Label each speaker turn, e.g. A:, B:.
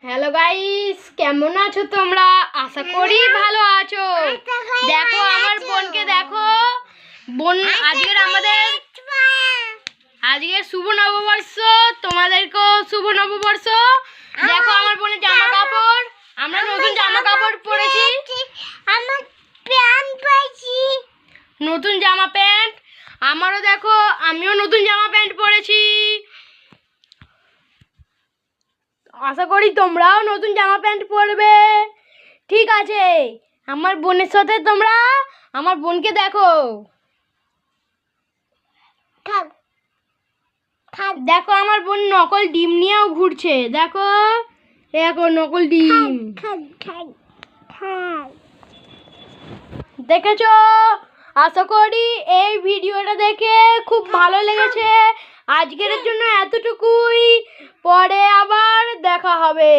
A: Hello guys, কেমন আছো তোমরা? আশা করি ভালো আছো। দেখো আমার বোনকে দেখো। বোন আজকের শুভ নববর্ষ, তোমাদেরকেও শুভ নববর্ষ। দেখো আমার বোনের জামা কাপড়, আমরা নতুন জামা কাপড় পরেছি। আমার প্যান্ট পরেছি, নতুন জামা প্যান্ট। আমারও দেখো, আমিও নতুন জামা প্যান্ট পরেছি। আশা করি তোমরাও নতুন জামা প্যান্ট পরবে। ঠিক আছে, আমার বোনের সাথে তোমরা আমার বোনকে দেখো। দেখো আমার বোন নকল ডিম নিয়েও ঘুরছে। দেখো দেখো নকল ডিম দেখেছো? আশা করি এই ভিডিওটা দেখে খুব ভালো লেগেছে। আজকের জন্য এতটুকুই, পরে আবার দেখা হবে।